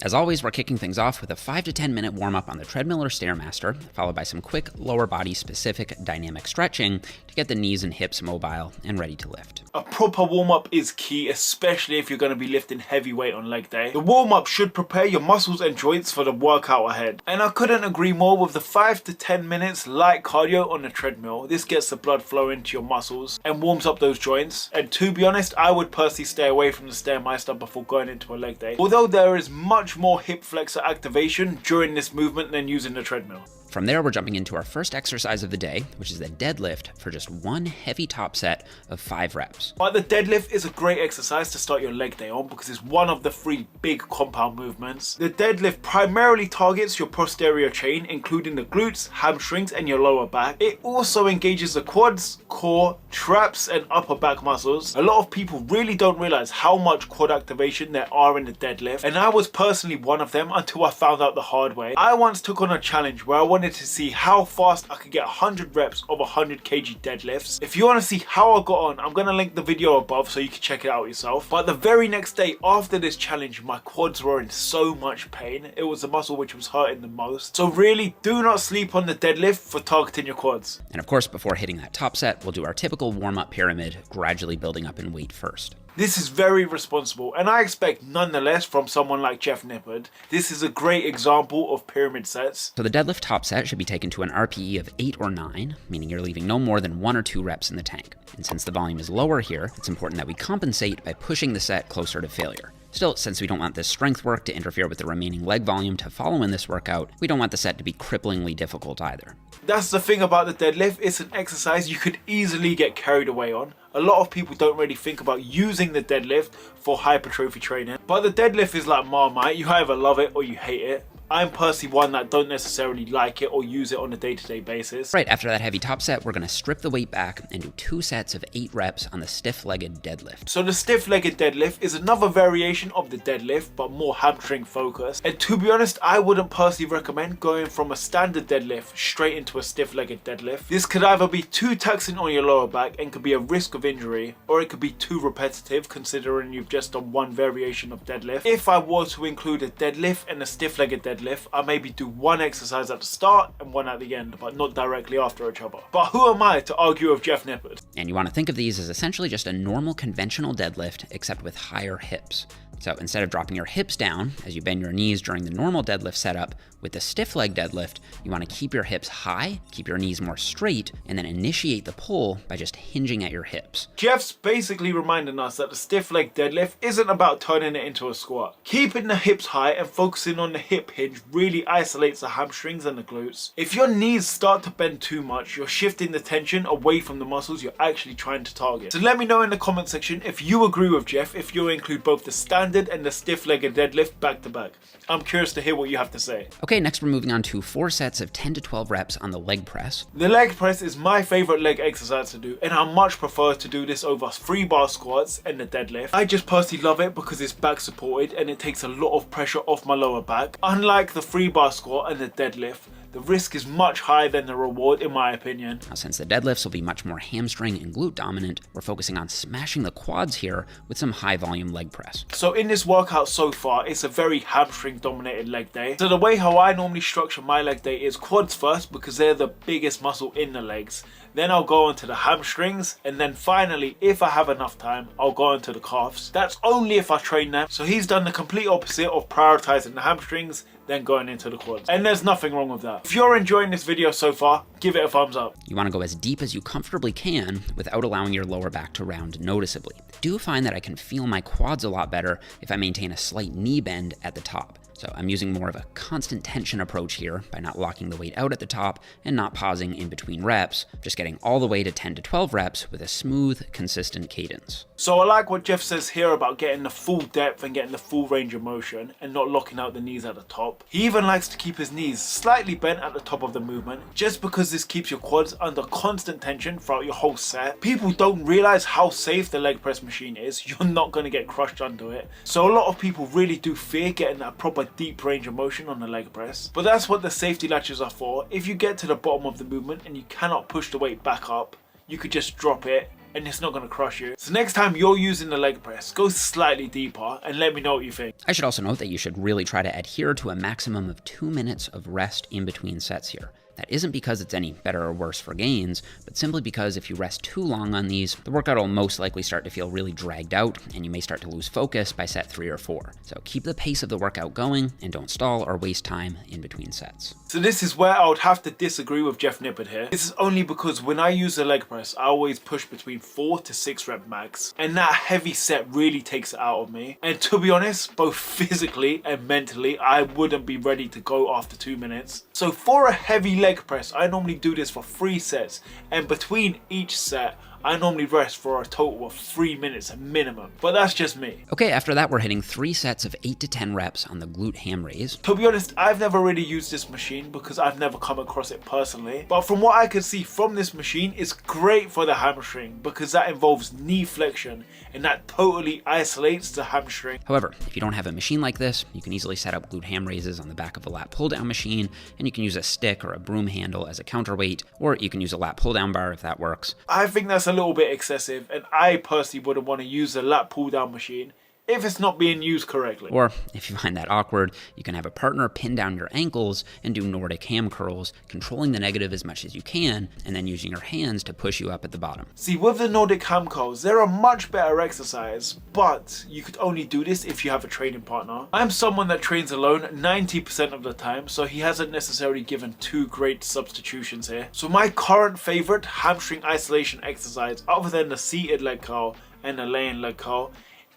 As always, we're kicking things off with a 5 to 10 minute warm up on the treadmill or Stairmaster, followed by some quick lower body specific dynamic stretching to get the knees and hips mobile and ready to lift. A proper warm up is key, especially if you're going to be lifting heavy weight on leg day. The warm up should prepare your muscles and joints for the workout ahead. And I couldn't agree more with the 5 to 10 minutes light cardio on the treadmill. This gets the blood flowing to your muscles and warms up those joints. And to be honest, I would personally stay away from the Stairmaster before going into a leg day, although there is much more hip flexor activation during this movement than using the treadmill. From there, we're jumping into our first exercise of the day, which is the deadlift for just one heavy top set of 5 reps. But the deadlift is a great exercise to start your leg day on because it's one of the 3 big compound movements. The deadlift primarily targets your posterior chain, including the glutes, hamstrings, and your lower back. It also engages the quads, core, traps, and upper back muscles. A lot of people really don't realize how much quad activation there are in the deadlift, and I was personally one of them until I found out the hard way. I once took on a challenge where I wanted to see how fast I could get 100 reps of 100 kg deadlifts. If you want to see how I got on, I'm going to link the video above so you can check it out yourself. But the very next day after this challenge, my quads were in so much pain. It was the muscle which was hurting the most. So really, do not sleep on the deadlift for targeting your quads. And of course, before hitting that top set, we'll do our typical warm-up pyramid, gradually building up in weight first. This is very responsible, and I expect nonetheless from someone like Jeff Nippard. This is a great example of pyramid sets. So the deadlift top set should be taken to an RPE of 8 or 9, meaning you're leaving no more than 1 or 2 reps in the tank. And since the volume is lower here, it's important that we compensate by pushing the set closer to failure. Still, since we don't want this strength work to interfere with the remaining leg volume to follow in this workout, we don't want the set to be cripplingly difficult either. That's the thing about the deadlift, it's an exercise you could easily get carried away on. A lot of people don't really think about using the deadlift for hypertrophy training, but the deadlift is like Marmite, you either love it or you hate it. I'm personally one that don't necessarily like it or use it on a day-to-day basis. Right, after that heavy top set, we're going to strip the weight back and do 2 sets of 8 reps on the stiff-legged deadlift. So the stiff-legged deadlift is another variation of the deadlift, but more hamstring focused. And to be honest, I wouldn't personally recommend going from a standard deadlift straight into a stiff-legged deadlift. This could either be too taxing on your lower back and could be a risk of injury, or it could be too repetitive considering you've just done one variation of deadlift. If I were to include a deadlift and a stiff-legged deadlift, I maybe do one exercise at the start and one at the end, but not directly after each other. But who am I to argue with Jeff Nippard? And you want to think of these as essentially just a normal conventional deadlift, except with higher hips. So instead of dropping your hips down as you bend your knees during the normal deadlift setup, with the stiff leg deadlift, you want to keep your hips high, keep your knees more straight, and then initiate the pull by just hinging at your hips. Jeff's basically reminding us that the stiff leg deadlift isn't about turning it into a squat. Keeping the hips high and focusing on the hip hinge really isolates the hamstrings and the glutes. If your knees start to bend too much, you're shifting the tension away from the muscles you're actually trying to target. So let me know in the comment section if you agree with Jeff, if you include both the standard and the stiff-legged deadlift back to back. I'm curious to hear what you have to say. Okay, next we're moving on to 4 sets of 10 to 12 reps on the leg press. The leg press is my favorite leg exercise to do, and I much prefer to do this over 3-bar squats and the deadlift. I just personally love it because it's back supported and it takes a lot of pressure off my lower back. Unlike the 3-bar squat and the deadlift, the risk is much higher than the reward in my opinion. Now, since the deadlifts will be much more hamstring and glute dominant, we're focusing on smashing the quads here with some high volume leg press. So in this workout so far, it's a very hamstring dominated leg day. So the way how I normally structure my leg day is quads first because they're the biggest muscle in the legs. Then I'll go onto the hamstrings, and then finally, if I have enough time, I'll go onto the calves. That's only if I train them. So he's done the complete opposite of prioritizing the hamstrings, then going into the quads. And there's nothing wrong with that. If you're enjoying this video so far, give it a thumbs up. You want to go as deep as you comfortably can without allowing your lower back to round noticeably. I do find that I can feel my quads a lot better if I maintain a slight knee bend at the top. So I'm using more of a constant tension approach here by not locking the weight out at the top and not pausing in between reps, just getting all the way to 10 to 12 reps with a smooth, consistent cadence. So I like what Jeff says here about getting the full depth and getting the full range of motion and not locking out the knees at the top. He even likes to keep his knees slightly bent at the top of the movement, just because this keeps your quads under constant tension throughout your whole set. People don't realize how safe the leg press machine is. You're not going to get crushed under it. So a lot of people really do fear getting that proper deep range of motion on the leg press. But that's what the safety latches are for. If you get to the bottom of the movement and you cannot push the weight back up, you could just drop it and it's not going to crush you. So next time you're using the leg press, go slightly deeper and let me know what you think. I should also note that you should really try to adhere to a maximum of 2 minutes of rest in between sets here. That isn't because it's any better or worse for gains, but simply because if you rest too long on these, the workout will most likely start to feel really dragged out, and you may start to lose focus by set 3 or 4. So keep the pace of the workout going, and don't stall or waste time in between sets. So this is where I would have to disagree with Jeff Nippard here. This is only because when I use the leg press, I always push between 4 to 6 rep max, and that heavy set really takes it out of me. And to be honest, both physically and mentally, I wouldn't be ready to go after 2 minutes. So for a heavy leg press, I normally do this for 3 sets, and between each set, I normally rest for a total of 3 minutes minimum, but that's just me. Okay, after that we're hitting 3 sets of 8 to 10 reps on the glute ham raise. To be honest, I've never really used this machine because I've never come across it personally, but from what I can see from this machine, it's great for the hamstring because that involves knee flexion and that totally isolates the hamstring. However, if you don't have a machine like this, you can easily set up glute ham raises on the back of a lat pull down machine, and you can use a stick or a broom handle as a counterweight, or you can use a lat pull down bar if that works. I think that's a little bit excessive, and I personally wouldn't want to use a lat pull down machine if it's not being used correctly. Or if you find that awkward, you can have a partner pin down your ankles and do Nordic ham curls, controlling the negative as much as you can, and then using your hands to push you up at the bottom. See, with the Nordic ham curls, they're a much better exercise, but you could only do this if you have a training partner. I'm someone that trains alone 90% of the time, so he hasn't necessarily given 2 great substitutions here. So my current favorite hamstring isolation exercise, other than the seated leg curl and the laying leg curl,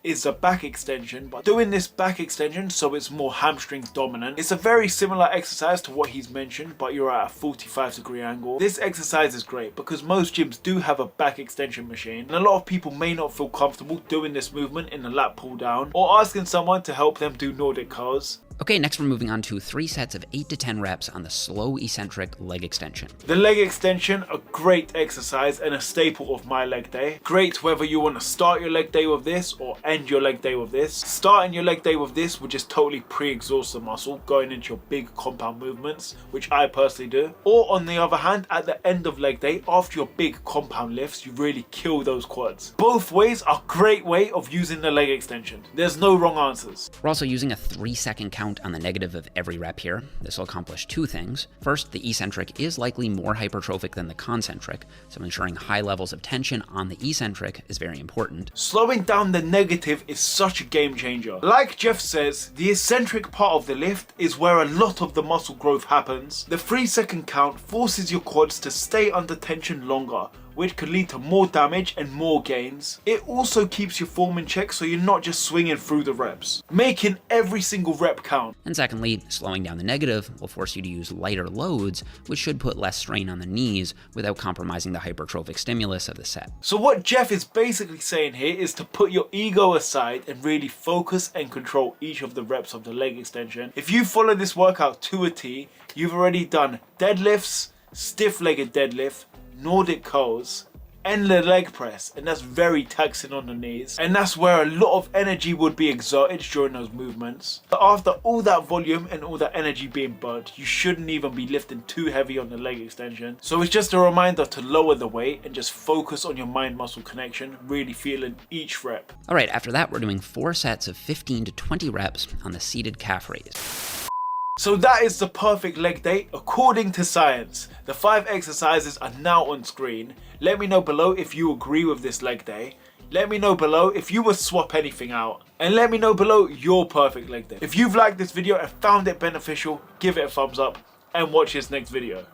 is the back extension, but doing this back extension so it's more hamstring dominant. It's a very similar exercise to what he's mentioned, but you're at a 45-degree angle. This exercise is great because most gyms do have a back extension machine, and a lot of people may not feel comfortable doing this movement in a lat pull down or asking someone to help them do Nordic curls. Okay, next we're moving on to 3 sets of 8 to 10 reps on the slow eccentric leg extension. The leg extension, a great exercise and a staple of my leg day. Great whether you want to start your leg day with this or end your leg day with this. Starting your leg day with this would just totally pre-exhaust the muscle going into your big compound movements, which I personally do. Or on the other hand, at the end of leg day, after your big compound lifts, you really kill those quads. Both ways are a great way of using the leg extension. There's no wrong answers. We're also using a 3-second count on the negative of every rep here. This will accomplish 2 things. First, the eccentric is likely more hypertrophic than the concentric, so ensuring high levels of tension on the eccentric is very important. Slowing down the negative is such a game changer. Like Jeff says, the eccentric part of the lift is where a lot of the muscle growth happens. The 3-second count forces your quads to stay under tension longer, which could lead to more damage and more gains. It also keeps your form in check so you're not just swinging through the reps, making every single rep count. And secondly, slowing down the negative will force you to use lighter loads, which should put less strain on the knees without compromising the hypertrophic stimulus of the set. So what Jeff is basically saying here is to put your ego aside and really focus and control each of the reps of the leg extension. If you follow this workout to a T, you've already done deadlifts, stiff-legged deadlift, Nordic curls, and the leg press, and that's very taxing on the knees, and that's where a lot of energy would be exerted during those movements. But after all that volume and all that energy being burnt, you shouldn't even be lifting too heavy on the leg extension. So it's just a reminder to lower the weight and just focus on your mind-muscle connection, really feeling each rep. Alright, after that we're doing 4 sets of 15 to 20 reps on the seated calf raise. So that is the perfect leg day according to science. The 5 exercises are now on screen. Let me know below if you agree with this leg day. Let me know below if you would swap anything out. And let me know below your perfect leg day. If you've liked this video and found it beneficial, give it a thumbs up and watch this next video.